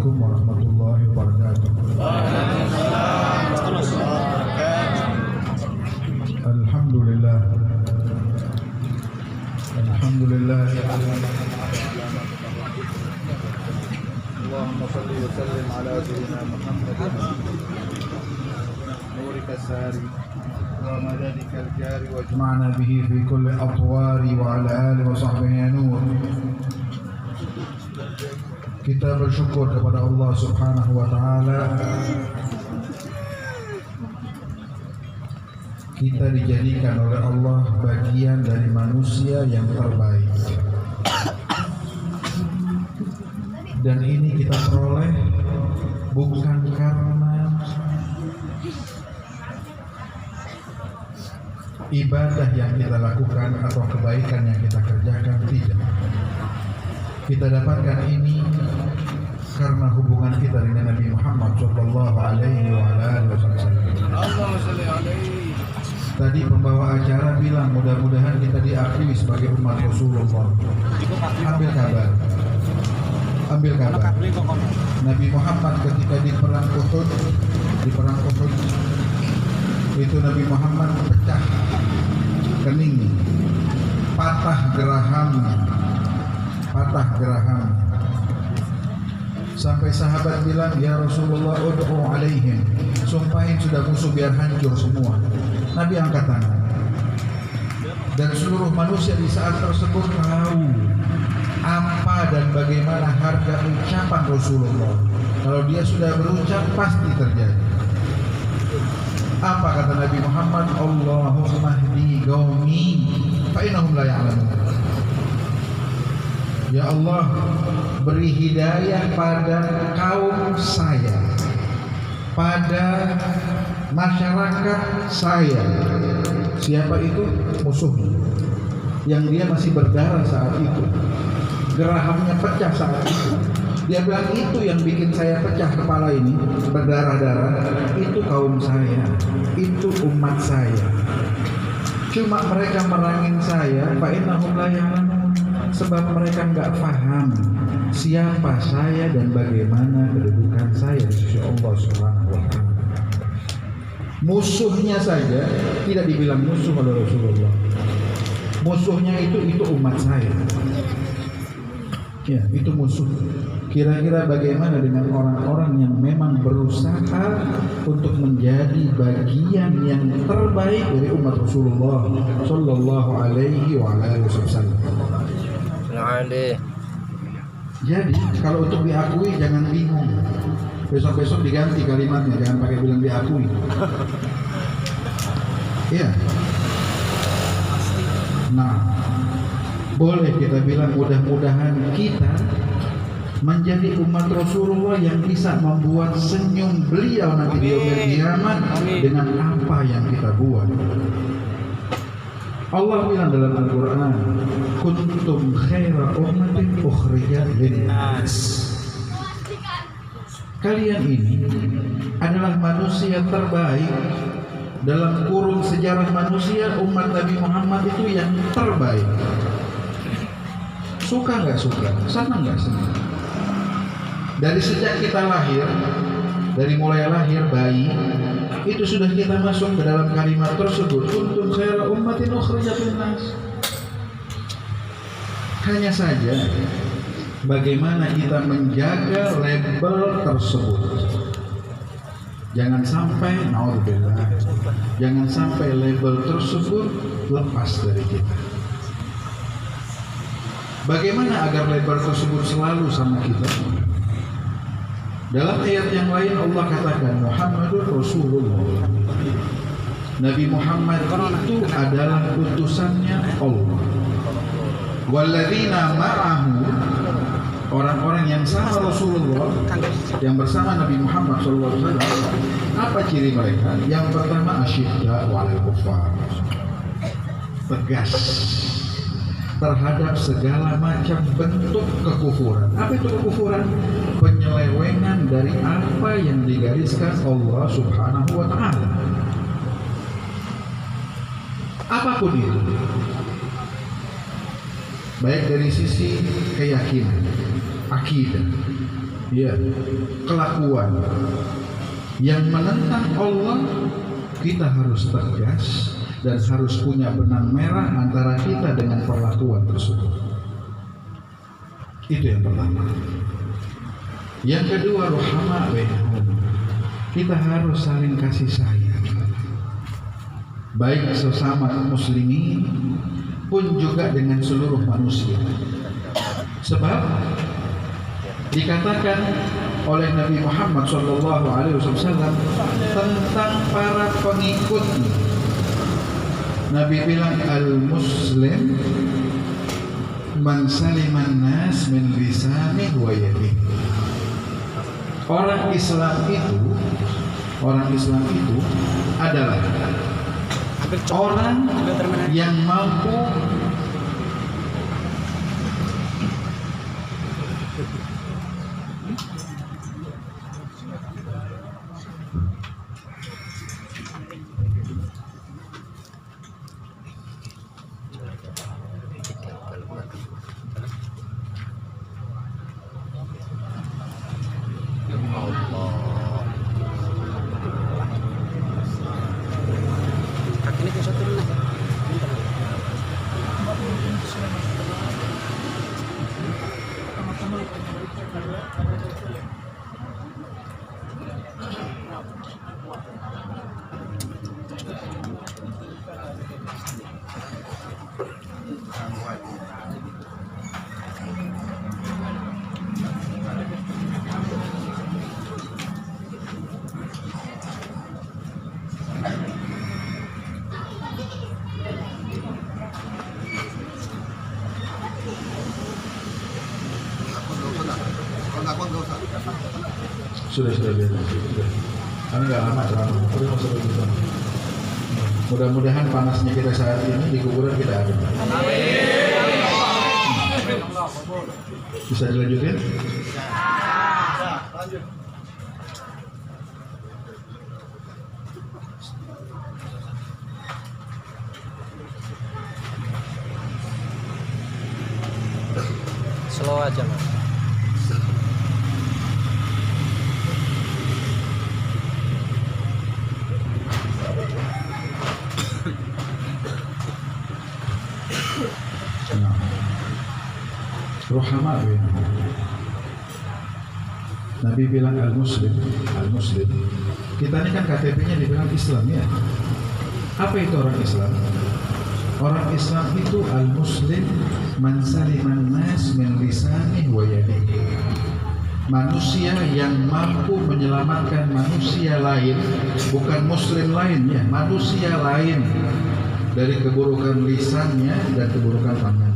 Assalamualaikum warahmatullahi wabarakatuh. Alhamdulillah. Alhamdulillah. Allahumma salli wa sallim ala sayyidina Muhammad nurika sari wa madadika al-jari wa jama'na bihi fi kulli atwari wa ala alihi wa sahbihi nur. Kita bersyukur kepada Allah Subhanahu wa taala. Kita dijadikan oleh Allah bagian dari manusia yang terbaik. Dan ini kita peroleh bukan karena ibadah yang kita lakukan atau kebaikan yang kita kerjakan, tidak. Kita dapatkan ini karena hubungan kita dengan Nabi Muhammad sallallahu alaihi wasallam. Tadi pembawa acara bilang mudah-mudahan kita diakui sebagai umat Rasulullah. Ambil kabar. Nabi Muhammad ketika di perang Uhud, itu Nabi Muhammad pecah kening, patah geraham. Sampai sahabat bilang, ya Rasulullah, ud'u alaihim, sumpahin sudah musuh biar hancur semua. Nabi angkat tangan, dan seluruh manusia di saat tersebut tahu apa dan bagaimana harga ucapan Rasulullah. Kalau dia sudah berucap pasti terjadi. Apa kata Nabi Muhammad? Allahumma hdi qaumi fa innahum la ya'lamun. Ya Allah, beri hidayah pada kaum saya, pada masyarakat saya. Siapa itu? Musuhnya, yang dia masih berdarah saat itu, gerahamnya pecah saat itu. Dia bilang, itu yang bikin saya pecah kepala ini, berdarah-darah, itu kaum saya, itu umat saya. Cuma mereka merangin saya, fa innahum la ya'lamun, sebab mereka enggak paham siapa saya dan bagaimana kedudukan saya di sisi Allah Subhanahu wa taala. Musuhnya saja tidak dibilang musuh oleh Rasulullah. Musuhnya itu umat saya. Ya, itu musuh. Kira-kira bagaimana dengan orang-orang yang memang berusaha untuk menjadi bagian yang terbaik dari umat Rasulullah sallallahu alaihi wasallam. Jadi kalau untuk diakui jangan bingung. Besok-besok diganti kalimatnya, jangan pakai bilang diakui. Iya. Nah, boleh kita bilang mudah-mudahan kita menjadi umat Rasulullah yang bisa membuat senyum beliau nanti di yaumil kiamat dengan apa yang kita buat. Allah bilang dalam Al-Quran, kuntum khaira ummatin ukhrijat linnas. Kalian ini adalah manusia terbaik dalam kurun sejarah manusia. Umat Nabi Muhammad itu yang terbaik. Suka nggak suka, senang nggak senang. Dari sejak kita lahir, dari mulai lahir bayi, itu sudah kita masuk ke dalam kalimat tersebut, kuntum khaira ummatin ukhrijat linnas. Hanya saja bagaimana kita menjaga label tersebut. Jangan sampai, naudzubillah, jangan sampai label tersebut lepas dari kita. Bagaimana agar label tersebut selalu sama kita? Dalam ayat yang lain Allah katakan Muhammadur Rasulullah. Nabi Muhammad itu adalah utusannya Allah. Walladzina ma'ahu, orang-orang yang sama Rasulullah, yang bersama Nabi Muhammad SAW. Apa ciri mereka? Yang pertama, asyidda 'alal kuffar, tegas terhadap segala macam bentuk kekufuran. Apa itu kekufuran? Penyelewengan dari apa yang digariskan Allah Subhanahu wa taala. Apapun itu. Baik dari sisi keyakinan, akidah, ya, kelakuan yang menentang Allah, kita harus tegas dan harus punya benang merah antara kita dengan perlakuan tersebut. Itu yang pertama. Yang kedua, ruhama bainahum. Kita harus saling kasih sayang, baik sesama muslimin pun juga dengan seluruh manusia. Sebab dikatakan oleh Nabi Muhammad SAW tentang para pengikutnya. Nabi bilang, al-muslim man saliman nas min lisanihi wa yadihi. Orang Islam itu adalah orang yang mampu sudah biasa. Karena nggak lama terlalu. Mudah-mudahan panasnya kita saat ini di kuburan kita ada. Bisa dilanjutin? Lanjut. Slow aja, Mas. Ruhama bainahum. Nabi bilang al-muslim. Kita ini kan KTP-nya dibilang Islam, ya. Apa itu orang Islam? Orang Islam itu al-muslim man saliman nas min lisanihi wa yadihi. Manusia yang mampu menyelamatkan manusia lain, bukan muslim lainnya, manusia lain dari keburukan lisannya dan keburukan tangannya.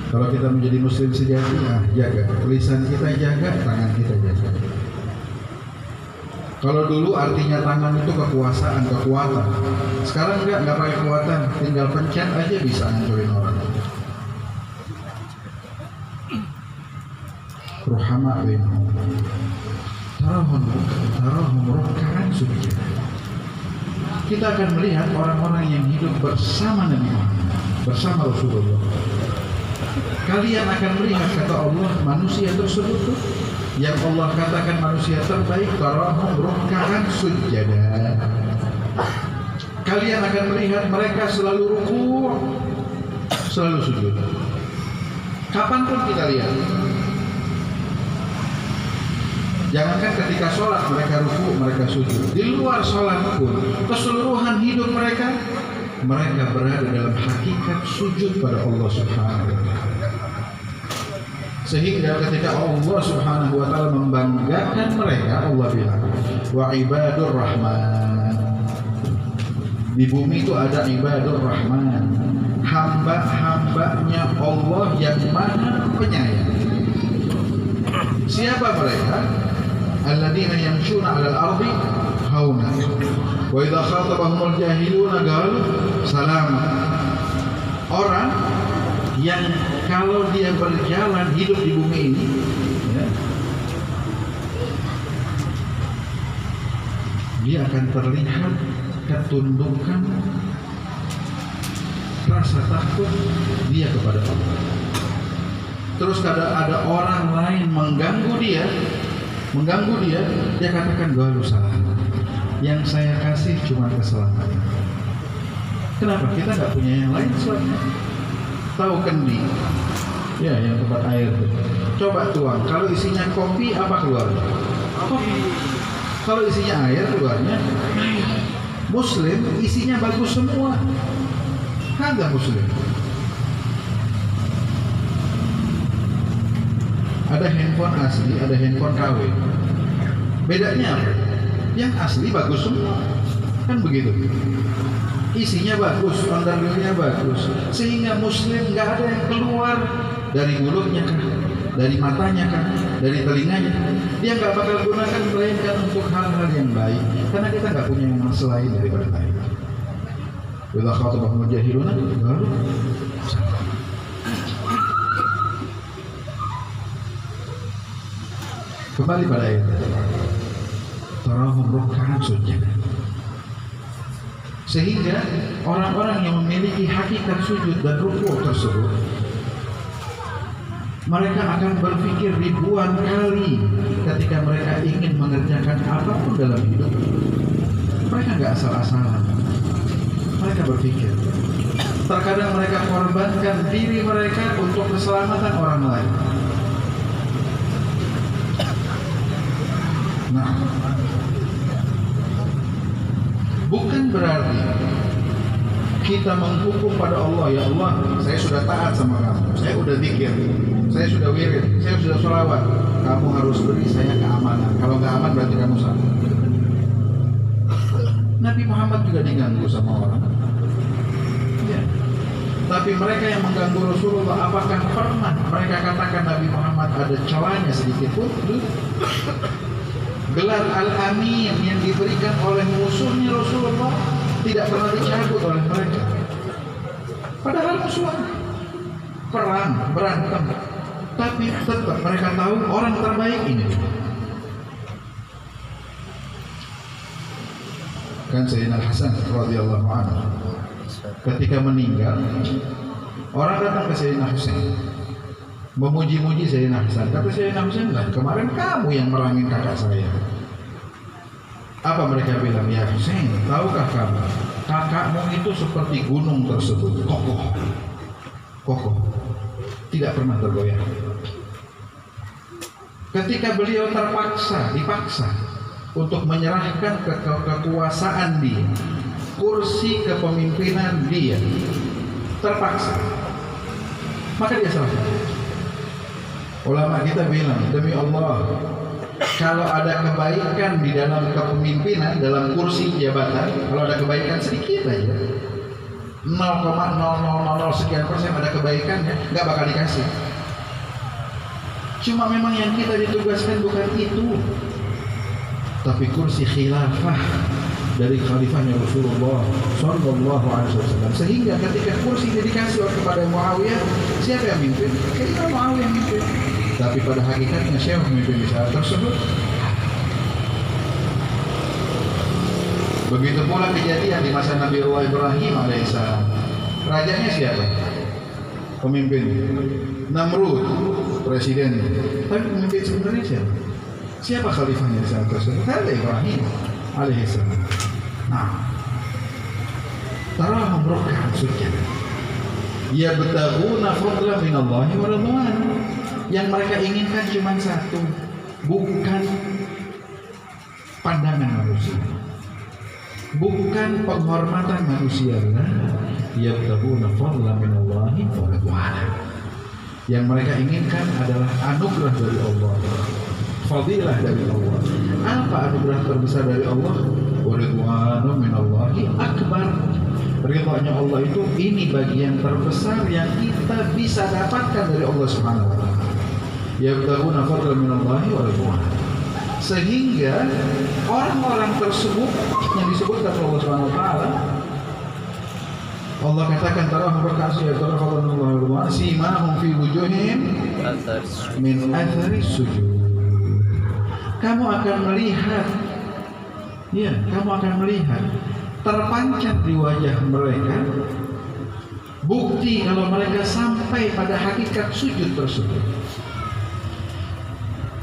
Kalau kita menjadi muslim sejati, jaga lisan kita, jaga tangan kita, jaga. Kalau dulu artinya tangan itu kekuasaan, kekuatan. Sekarang enggak pakai kekuatan, tinggal pencet aja bisa ngancurin orang. Ruhama bainahum. Tarahum ruk'an sujud. Kita akan melihat orang-orang yang hidup bersama Nabi Muhammad, bersama Rasulullah. Kalian akan melihat, kata Allah, manusia tersebut tuh yang Allah katakan manusia terbaik, tarahum ruk'an sujada. Kalian akan melihat mereka selalu ruku', selalu sujud. Kapanpun kita lihat. Jangankan ketika sholat mereka ruku', mereka sujud. Di luar sholat pun, keseluruhan hidup mereka berada dalam hakikat sujud pada Allah Subhanahu wa Ta'ala. Sehingga ketika Allah Subhanahu wa Ta'ala membanggakan mereka, Allah bilang, wa ibadur rahman. Di bumi itu ada ibadur rahman, hamba-hambanya Allah yang maha penyayang. Siapa mereka? Alladzina yamshuna 'alal ardi hauna wa idza khatabahumul jahiluna qalu salama. Orang yang kalau dia berjalan hidup di bumi ini, ya, dia akan terlihat ketundukan, rasa takut dia kepada Allah. terus ada orang lain mengganggu dia, dia katakan gak lu salah. Yang saya kasih cuma keselamatan. Kenapa? Kita nggak punya yang lain soalnya. Tahu kendi? Ya, yang tempat air. Coba tuang. Kalau isinya kopi, apa keluarnya? Kopi. Kalau isinya air, keluarnya air. Muslim isinya bagus semua. Kagak Muslim. Ada handphone asli, ada handphone KW. Bedanya apa? Yang asli bagus semua. Kan begitu. Isinya bagus, onderdilnya bagus, sehingga Muslim nggak ada yang keluar dari mulutnya kan, dari matanya kan, dari telinganya. Dia nggak bakal gunakan melainkan untuk hal-hal yang baik, karena kita nggak punya yang selain daripada baik. Bila khatabah mujahiruna, baru kembali pada ayat tarahum ruk'an sujud. Sehingga orang-orang yang memiliki hakikat sujud dan rukuk tersebut, mereka akan berpikir ribuan kali ketika mereka ingin mengerjakan apapun dalam hidup. Mereka nggak asal-asalan. Mereka berpikir. Terkadang mereka korbankan diri mereka untuk keselamatan orang lain. Nah, bukan berarti kita menghukum pada Allah, ya Allah, saya sudah taat sama kamu, saya sudah zikir, saya sudah wirid, saya sudah sholawat, kamu harus beri saya keamanan. Kalau nggak aman berarti kamu salah. Nabi Muhammad juga diganggu sama orang. Ya. Tapi mereka yang mengganggu Rasulullah, apakah pernah mereka katakan Nabi Muhammad ada celahnya sedikit pun? Gelar Al-Amin yang diberikan oleh musuhnya Rasulullah tidak pernah dicabut oleh mereka. Padahal musuhnya perang, berantem, tapi tetap mereka tahu orang terbaik ini. Kan Sayyidina Hasan radhiyallahu anhu ketika meninggal, orang datang ke Sayyidina Husain memuji-muji Sayyidina Hasan. Kata Sayyidina Husain, lah kemarin kamu yang merangin kakak saya. Apa mereka bilang? Ya Husain, tahukah kamu, kakakmu itu seperti gunung tersebut, kokoh, tidak pernah tergoyah. Ketika beliau dipaksa untuk menyerahkan kekuasaan dia, kursi kepemimpinan dia, terpaksa, maka dia serahkan. Ulama kita bilang, demi Allah, kalau ada kebaikan di dalam kepemimpinan, dalam kursi jabatan, kalau ada kebaikan sedikit aja, 0,0000 sekian persen ada kebaikannya, nggak bakal dikasih. Cuma memang yang kita ditugaskan bukan itu, tapi kursi khilafah dari khalifahnya Rasulullah Sallallahu Alaihi Wasallam. Sehingga ketika kursi ini dikasih kepada Muawiyah, siapa yang mimpin? Kita Muawiyah yang mimpin. Tapi pada hakikatnya siapa yang memimpin di saat tersebut? Begitu pula kejadian di masa Nabi Allah Ibrahim alaihissalam. Rajanya siapa? Pemimpin. Namrud, presiden. Tapi pemimpin sebenarnya siapa? Siapa khalifahnya di saat tersebut? Nabi Ibrahim alaihissalam. Nah, tarahum ruk'an sujud. Yabtaghuna fadlan minallahi wa ridwan. Yang mereka inginkan cuma satu, bukan pandangan manusia, bukan penghormatan manusia. Yabtaghuna fadlan minallahi wa ridwan. Yang mereka inginkan adalah anugerah dari Allah, fadilah dari Allah. Apa anugerah terbesar dari Allah? Wa ridwanu minallahi akbar. Ridhonya Allah itu, ini bagian terbesar yang kita bisa dapatkan dari Allah Subhanahu wa taala. Yabtaghuna fadlan minallahi wa ridwan. Sehingga orang-orang tersebut yang disebutkan oleh Allah Subhanahu wa taala, Allah katakan tarahum ruk'an yabtaghuna fadlan minallahi wa ridwan simahum fi wujuhihim min athari sujud. Kamu akan melihat, ya, kamu akan melihat terpancar di wajah mereka bukti bukti kalau mereka sampai pada hakikat sujud tersebut.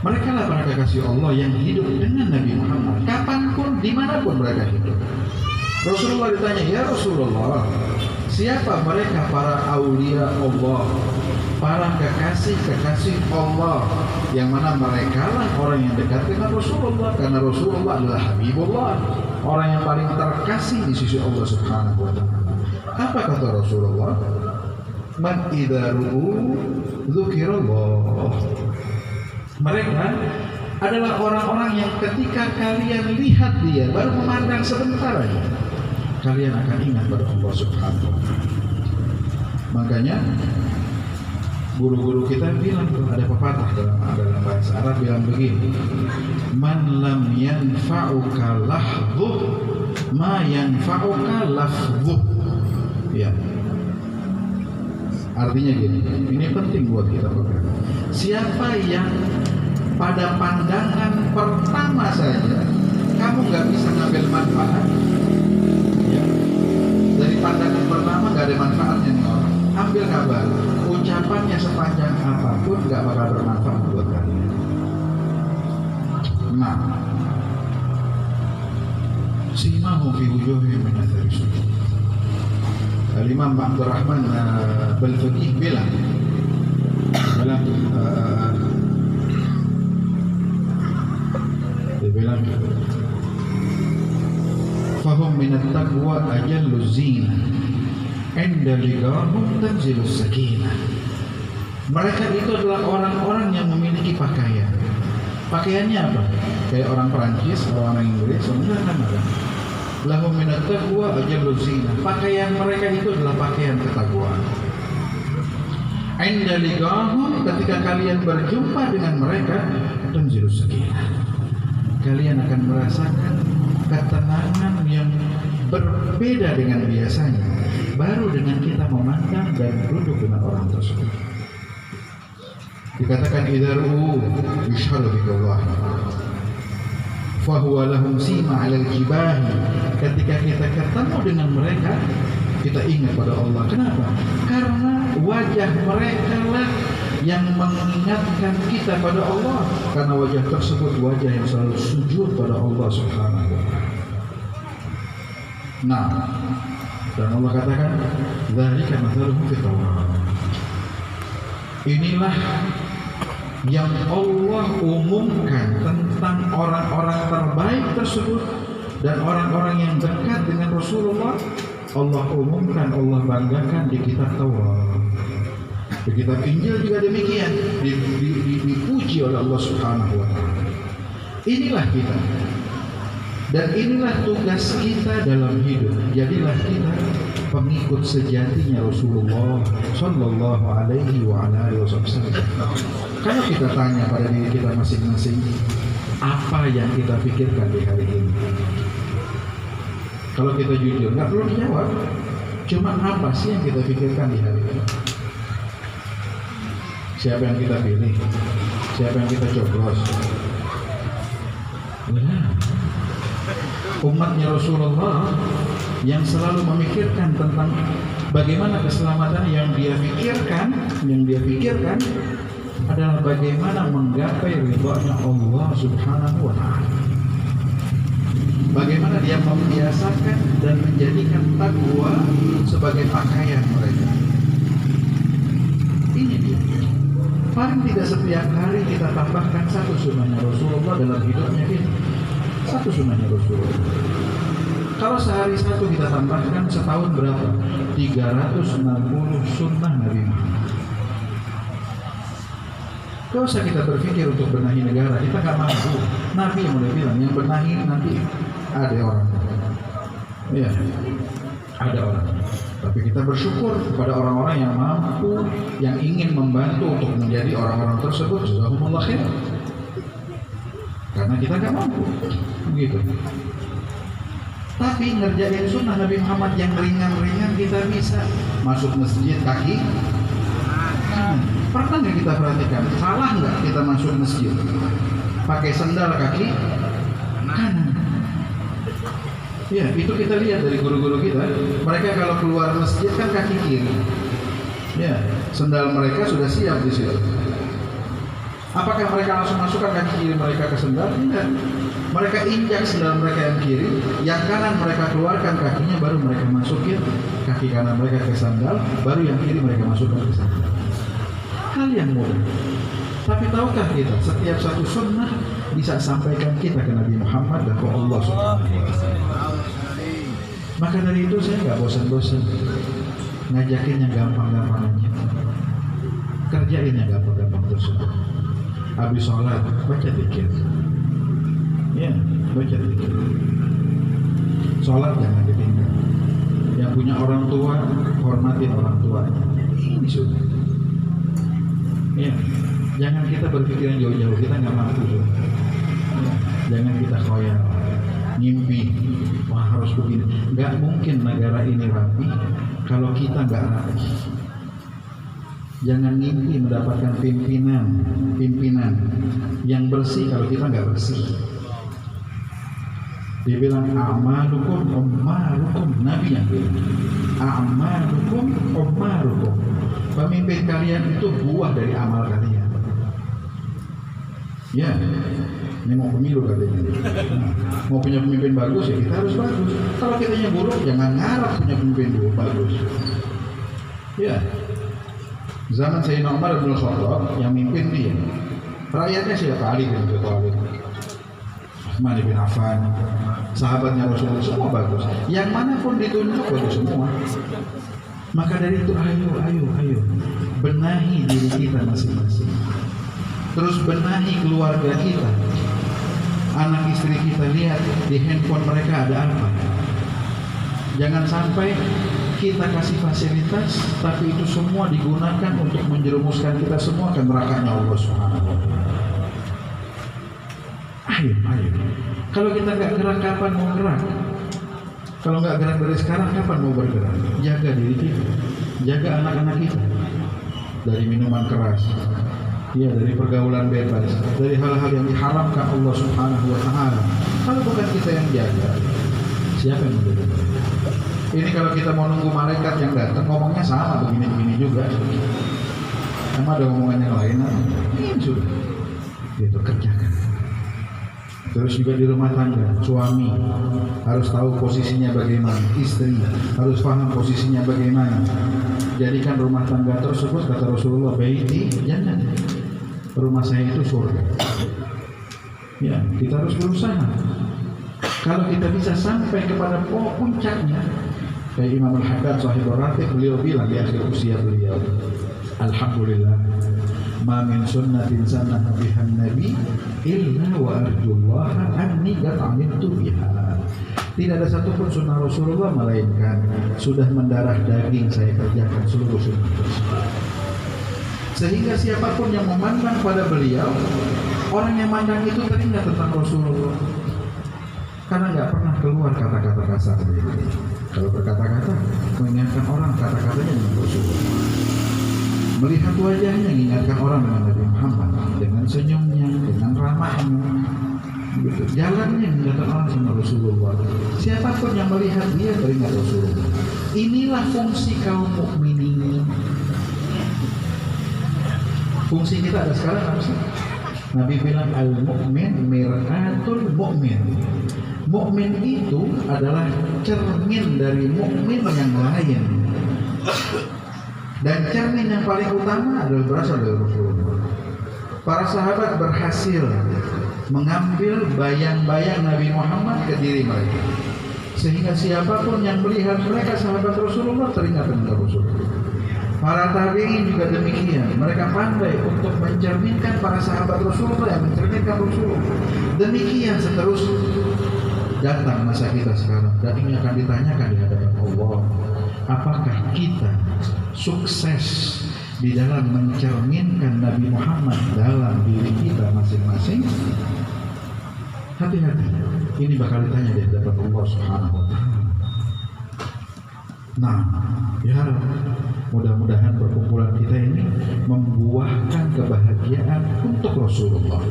Mereka lah para kekasih Allah yang hidup dengan Nabi Muhammad kapanpun, dimanapun mereka hidup. Rasulullah ditanya, ya Rasulullah, siapa mereka para aulia Allah, para kekasih-kekasih Allah, yang mana mereka lah orang yang dekat dengan Rasulullah, karena Rasulullah adalah Habibullah, orang yang paling terkasih di sisi Allah Subhanahu wa ta'ala. Apa kata Rasulullah? Man idza ru'u dzukirallah. Mereka adalah orang-orang yang ketika kalian lihat dia, baru memandang sebentar aja, kalian akan ingat pada Allah Subhanahu wa ta'ala. Makanya guru-guru kita bilang, ada pepatah dalam bahasa Arab bilang begini, man lam yanfa'uka lahdhuh ma yanfa'uka lafdhuh. Ya, artinya gini, ini penting buat kita pegang. Siapa yang pada pandangan pertama saja kamu nggak bisa ngambil manfaat, ya, dari pandangan pertama nggak ada manfaatnya nih orang, ambil kabar, ucapannya sepanjang apapun nggak bakal bermanfaat buat kalian. Nah, simahum fi wujuhihim min athari sujud. Al-Imam Abdurrahman Al-Faqih bilang dia bilang fahum min at-taqwa ajallu zina inda liqahum tanzilus sakinah. Mereka itu adalah orang-orang yang memiliki pakaian. Pakaiannya apa? Kayak orang Perancis, orang Inggris, enggak kan ada. Lahum min at-taqwa ajallu zina. Pakaian mereka itu adalah pakaian ketakwaan. Inda liqahum, ketika kalian berjumpa dengan mereka, tanzilus sakinah. Kalian akan merasakan ketenangan yang berbeda dengan biasanya. Baru dengan kita memandang dan duduk dengan orang tersebut. Dikatakan idzaru yushharu billah fahuwa lahum sima 'alal jibahi. Ketika kita ketemu dengan mereka, kita ingat pada Allah. Kenapa? Karena wajah mereka lah yang mengingatkan kita pada Allah. Karena wajah tersebut wajah yang selalu sujud pada Allah Subhanahu wa ta'ala. Nah, dan Allah katakan, dzalika mathaluhum fit Taurat. Inilah yang Allah umumkan tentang orang-orang terbaik tersebut dan orang-orang yang dekat dengan Rasulullah. Allah umumkan, Allah banggakan di kitab Taurat. Di kitab Injil juga demikian, dipuji oleh Allah Subhanahu wa ta'ala. Inilah kita. Dan inilah tugas kita dalam hidup. Jadilah kita pengikut sejatinya Rasulullah Sallallahu Alaihi Wasallam. Kalau kita tanya pada diri kita masing-masing, apa yang kita pikirkan di hari ini? Kalau kita jujur, nggak perlu dijawab. Cuma apa sih yang kita pikirkan di hari ini? Siapa yang kita pilih? Siapa yang kita coblos? Nah, umatnya Rasulullah yang selalu memikirkan tentang bagaimana keselamatan yang dia pikirkan adalah bagaimana menggapai ridhonya Allah Subhanahu wa ta'ala. Bagaimana dia membiasakan dan menjadikan takwa sebagai pakaian mereka. Ini dia. Paling tidak setiap hari kita tambahkan satu sunnahnya Rasulullah dalam hidupnya ini. Satu sunnahnya Rasulullah. Kalau sehari satu kita tambahkan, setahun berapa? 360 sunnah Nabi Muhammad. Gak usah kita berpikir untuk benahi negara, kita gak mampu. Nabi yang udah bilang, yang benahi nanti ada orang. Iya, ada orang. Tapi kita bersyukur kepada orang-orang yang mampu, yang ingin membantu untuk menjadi orang-orang tersebut. Jazakumullah khair. Karena kita gak mampu, begitu. Tapi ngerjain sunnah Nabi Muhammad yang ringan-ringan kita bisa. Masuk masjid kaki pernah nggak kita perhatikan? Salah nggak kita masuk masjid? Pakai sendal kaki kanan. Ya, itu kita lihat dari guru-guru kita. Mereka kalau keluar masjid kan kaki kiri. Ya, sendal mereka sudah siap di situ. Apakah mereka langsung masukkan kaki kiri mereka ke sendal? Tidak. Mereka injak sendal mereka yang kiri, yang kanan mereka keluarkan kakinya, baru mereka masukin kaki kanan mereka ke sandal, baru yang kiri mereka masukkan ke sandal. Hal yang mudah. Tapi tahukah kita, setiap satu sunnah bisa sampaikan kita ke Nabi Muhammad dan ke Allah Subhanahu wa Ta'ala. Maka dari itu saya nggak bosan-bosan ngajakin yang gampang-gampang aja, kerjain yang gampang-gampang tersebut. Habis sholat baca zikir, ya baca zikir. Sholat jangan ditinggal. Yang punya orang tua hormatin orang tuanya. Ini sudah. Ya, jangan kita berpikiran jauh-jauh, kita nggak mampu. Ya. Jangan kita khoyal, ngimpi, wah harus begini. Nggak mungkin negara ini rapi kalau kita nggak rapi. Jangan ngimpi mendapatkan pimpinan yang bersih kalau kita nggak bersih. Dia bilang a'malukum ummarukum, Nabi yang bilang a'malukum ummarukum. Pemimpin kalian itu buah dari amal kalian. Ya, ini mau pemilu katanya. Mau punya pemimpin bagus ya kita harus bagus. Kalau kitanya buruk jangan ngarap punya pemimpin bagus. Ya. Zaman Sayyidina Umar bin Khattab yang mimpin dia. Rakyatnya siapa? Ali bin Abi Thalib, Utsman bin Affan, sahabatnya Rasulullah semua bagus. Yang manapun ditunjuk bagus semua. Maka dari itu ayo benahi diri kita masing-masing. Terus benahi keluarga kita. Anak istri kita lihat di handphone mereka ada apa. Jangan sampai kita kasih fasilitas, tapi itu semua digunakan untuk menjerumuskan kita semua ke nerakanya Allah Subhanahu wa Ta'ala. Ayo. Kalau kita nggak gerak, kapan mau gerak? Kalau nggak gerak dari sekarang, kapan mau bergerak? Jaga diri kita, jaga anak-anak kita dari minuman keras, ya, dari pergaulan bebas, dari hal-hal yang diharamkan Allah Subhanahu wa Ta'ala. Kalau bukan kita yang jaga, siapa yang menjaga? Ini kalau kita mau nunggu malaikat yang datang, ngomongnya sama begini-begini juga. Sama ada omongan yang lain, ini sudah. Itu kerjakan. Terus juga di rumah tangga, suami harus tahu posisinya bagaimana, istri harus paham posisinya bagaimana. Jadikan rumah tangga tersebut, kata Rasulullah, baiti jannah, rumah saya itu surga. Ya, kita harus berusaha. Kalau kita bisa sampai kepada puncaknya, kayak Imam Al-Haddad Sahibul Ratib, beliau bilang di akhir usia beliau, alhamdulillah, ma min sunnatin sannaha bihan nabi illa wa arjullaha anni qad amiltu biha. Tidak ada satupun sunnah Rasulullah melainkan sudah mendarah daging saya kerjakan seluruh sunnah tersebut. Sehingga siapapun yang memandang pada beliau, orang yang mandang itu teringat tentang Rasulullah, karena nggak pernah keluar kata-kata kasar beliau. Kalau berkata-kata mengingatkan orang, kata-katanya dengan Rasulullah. Melihat wajahnya mengingatkan orang dengan Nabi Muhammad, dengan senyumnya, dengan ramahnya, gitu. Jalannya mengingatkan orang sama Rasulullah. Siapapun yang melihat dia teringat Rasulullah. Inilah fungsi kaum mukminin. Fungsi kita ada sekarang apa sih? Nabi bilang al-mu'min mir'atul mu'min. Mukmin itu adalah cermin dari mukmin yang lain. Dan cermin yang paling utama adalah berasal dari Rasulullah. Para sahabat berhasil mengambil bayang-bayang Nabi Muhammad ke diri mereka, sehingga siapapun yang melihat mereka sahabat Rasulullah teringat dengan Rasulullah. Para tabi'in juga demikian, mereka pandai untuk mencerminkan para sahabat Rasulullah yang mencerminkan Rasulullah. Demikian seterusnya. Datang masa kita sekarang, dan ini akan ditanyakan di hadapan Allah. Apakah kita sukses di dalam mencerminkan Nabi Muhammad dalam diri kita masing-masing? Hati-hati, ini bakal ditanya di hadapan Allah Subhanahu wa Ta'ala. Nah, ya Mudah-mudahan perkumpulan kita ini membuahkan kebahagiaan untuk Rasulullah,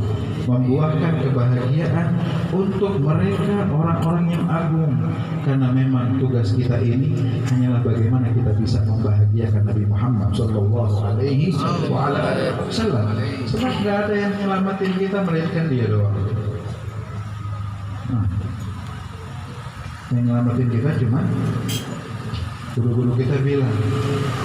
membuahkan kebahagiaan untuk mereka orang-orang yang agung. Karena memang tugas kita ini hanyalah bagaimana kita bisa membahagiakan Nabi Muhammad Sallallahu Alaihi Wasallam. Sebab nggak ada yang menyelamatin kita melainkan Dia doang. Nah, yang menyelamatin kita cuma guru-guru kita bilang,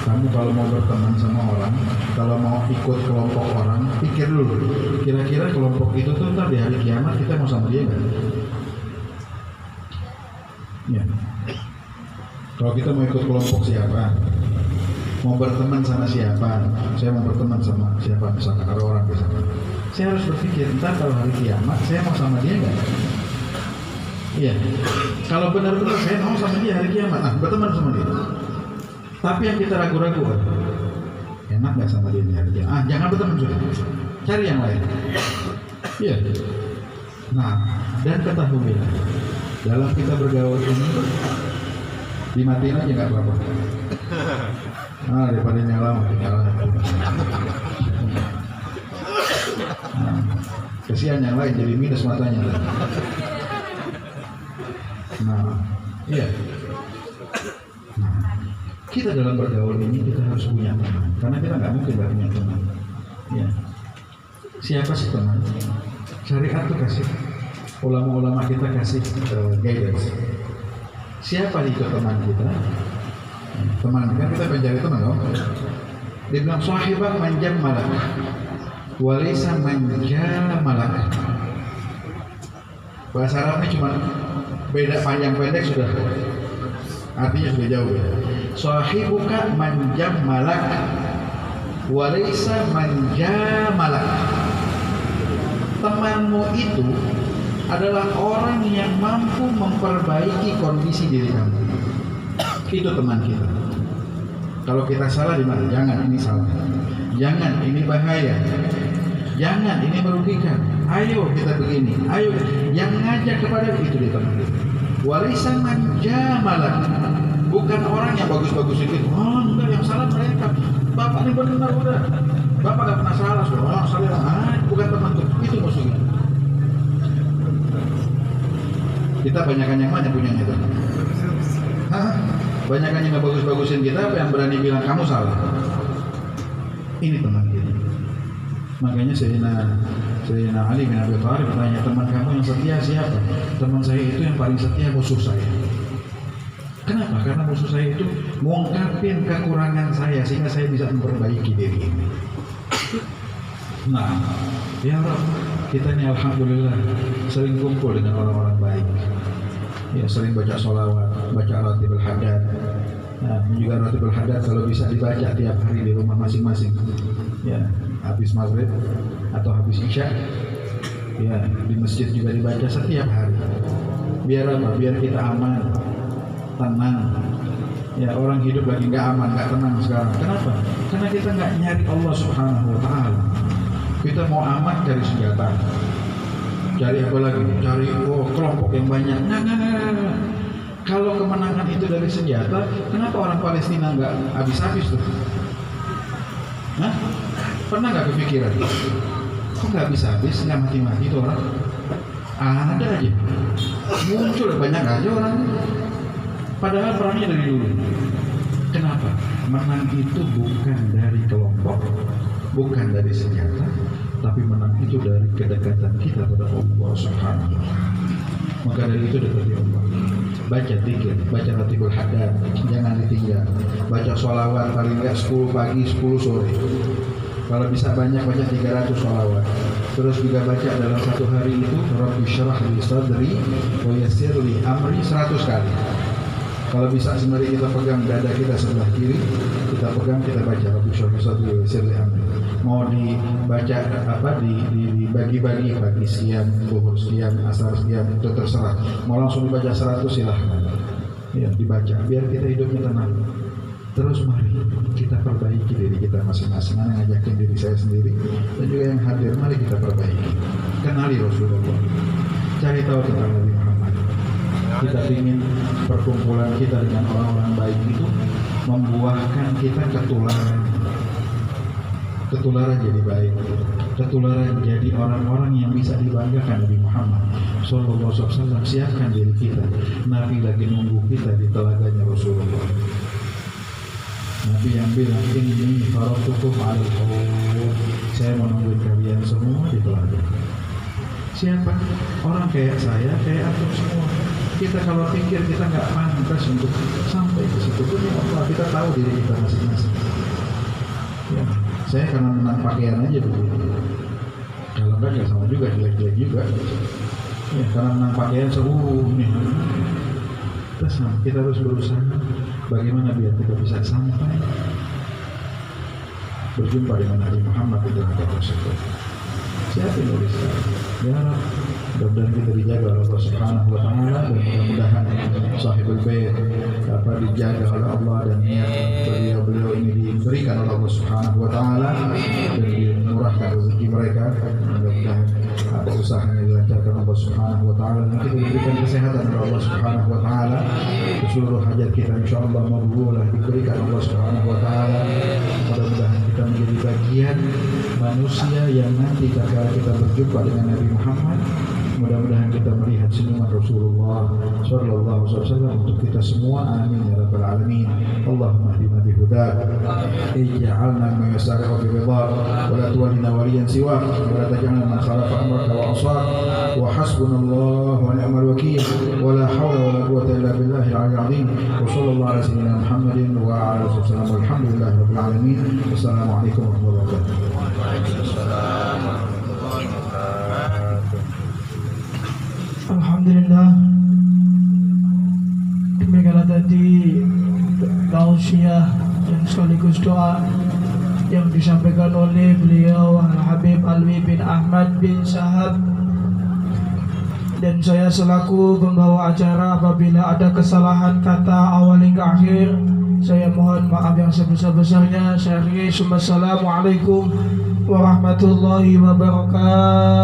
kamu kalau mau berteman sama orang, kalau mau ikut kelompok orang, pikir dulu, kira-kira kelompok itu tuh ntar di hari kiamat kita mau sama dia nggak? Ya. Kalau kita mau ikut kelompok siapa, mau berteman sama siapa, saya mau berteman sama siapa, misalkan ada orang di sana, saya harus berpikir, ntar kalau hari kiamat saya mau sama dia nggak? Iya, kalau benar-benar saya mau sama dia hari kiamat, nah berteman sama dia. Tapi yang kita ragu-ragu, enak nggak sama dia hari kiamat? Jangan berteman sudah, cari yang lain. Iya. Nah, dan ketahuilah, dalam kita bergaul ini, dimatiin aja nggak apa-apa. Nah, daripada nyala. Nah, kesian yang lain jadi minus matanya. Nah, iya. Nah, kita dalam bergaul ini kita harus punya teman, karena kita nggak mungkin nggak punya teman. Ya. Siapa sih teman? Syariat tuh kasih, ulama-ulama kita kasih guidance. Siapa itu teman kita? Teman kan kita mencari teman, dong. Dia bilang sahibah manjam malak, walisa manjam malak. Bahasa Arabnya cuma beda panjang pendek sudah, artinya sudah jauh. Sahibuka manjam malak, walaysa manjam malak. Temanmu itu adalah orang yang mampu memperbaiki kondisi diri kamu. Itu teman kita. Kalau kita salah di mana? Jangan ini salah. Jangan ini bahaya. Jangan ini merugikan. Ayo kita begini. Ayo yang ngajak kepada itu di teman kita. Warisan manja malah, bukan orang yang bagus-bagus itu. Oh enggak, yang salah mereka. Bapak ini benar udah. Bapak gak pernah salah. Oh salah. Bukan teman itu musuhnya. Kita banyakan yang mana punya itu? Banyakan yang bagus-bagusin kita, apa yang berani bilang kamu salah? Ini teman kita. Makanya Sayyidina Ali bin Abi Thalib bertanya, teman kamu yang setia siapa? Teman saya itu yang paling setia musuh saya. Kenapa? Karena musuh saya itu mengungkapin kekurangan saya sehingga saya bisa memperbaiki diri ini. Nah, ya Rabb, kita ini alhamdulillah sering kumpul dengan orang-orang baik. Ya, sering baca sholawat, baca ratibul haddad. Nah, juga ratibul haddad kalau bisa dibaca tiap hari di rumah masing-masing. Ya, habis maghrib atau habis isya. Ya, di masjid juga dibaca setiap hari. Biar apa? Biar kita aman, tenang. Ya, orang hidup lagi nggak aman, nggak tenang sekarang. Kenapa? Karena kita nggak nyari Allah Subhanahu Wa Taala. Kita mau aman dari senjata. Cari apa lagi? Cari kelompok yang banyak. Nah. Kalau kemenangan itu dari senjata, kenapa orang Palestina nggak habis-habis tuh? Nah, pernah nggak kepikiran? Kok nggak habis-habis, nggak mati-mati tuh orang? Ada aja, muncul banyak aja orang. Padahal perangnya dari dulu. Kenapa? Menang itu bukan dari kelompok, bukan dari senjata, tapi menang itu dari kedekatan kita pada Allah Subhanahu wa Ta'ala. Maka dari itu dekati Allah. Baca zikir, baca ratibul haddad, jangan ditinggal. Baca sholawat paling enggak 10 pagi, 10 sore. Kalau bisa banyak, baca 300 sholawat. Terus juga baca dalam satu hari itu Rabbi syrah li sadri wa yassir li amri 100 kali. Kalau bisa sembari kita pegang dada kita sebelah kiri, kita pegang, kita baca Rabbi syrah li sadri wa yassir li amri. Mau dibaca apa, dibagi-bagi, pagi siang, zuhur siang, asar siang, itu terserah. Mau langsung dibaca 100 silahkan. Ya, dibaca biar kita hidupnya tenang. Terus mari kita perbaiki diri kita masing-masing. Yang ngajakin diri saya sendiri dan juga yang hadir, mari kita perbaiki. Kenali Rasulullah, cari tahu tentang Nabi Muhammad. Kita ingin perkumpulan kita dengan orang-orang baik itu membuahkan kita ketularan jadi baik, ketularan jadi orang-orang yang bisa dibanggakan. Nabi Muhammad Sallallahu Alaihi Wasallam siapkan diri kita. Nabi lagi nunggu kita di telaganya Rasulullah. Nabi yang bilang, ini faratukum alal haud, saya menunggu kalian semua di telaga. Siapa? Orang kayak saya, kayak antum semua. Kita kalau pikir kita nggak pantas untuk sampai ke situ, punya Allah, kita tahu diri kita masing-masing. Ya, saya karena menang pakaian aja dulu. Kalau enggak sama juga, jelek-jelek juga. Ya, karena menang pakaian seluruh nih. Terus kita harus berusaha bagaimana biar kita bisa sampai berjumpa dengan Nabi Muhammad di dalam tersebut. Siapa yang nulis? Ya Rabb, mudah-mudahan kita dijaga oleh Allah Subhanahu Wa Taala, dan mudah-mudahan sahibul bait dijaga oleh Allah, dan niat beliau ini diberikan oleh Allah Subhanahu Wa Taala dan dimurahkan rezeki mereka. Mudah-mudahan apa usahanya dilancarkan Allah Subhanahu Wa Taala, dan kita diberikan kesehatan oleh Allah Subhanahu Wa Taala. Seluruh hajat kita insyaallah maqbulah diberikan Allah Subhanahu Wa Taala. Mudah-mudahan kita menjadi bagian manusia yang nanti ketika kita berjumpa dengan Nabi Muhammad, mudah-mudahan kita melihat senyuman Rasulullah Sallallahu Alaihi Wasallam untuk kita semua. Amin ya rabbal alamin. Allahumma hdina bihudak, ij'alna mimman yasari'u fi ridhak, wa la tuwallina waliyan siwak, wa la taj'alna man khalafa amraka wa asaq, wa hasbunallahu wa ni'mal wakeel, wa la hawla wa la quwwata illa billahil 'aliyyil 'azim. Wa sallallahu ala sayyidina Muhammadin wa ala alihi wasallam. Walhamdulillahi rabbil alamin. Wassalamu alaikum warahmatullahi wabarakatuh. Alhamdulillah, demikianlah tadi tausiah yang sekaligus doa yang disampaikan oleh beliau Al-Habib Alwi bin Ahmad bin Sahab. Dan saya selaku pembawa acara, apabila ada kesalahan kata awal hingga akhir, saya mohon maaf yang sebesar-besarnya. Saya akhiri, assalamualaikum warahmatullahi wabarakatuh.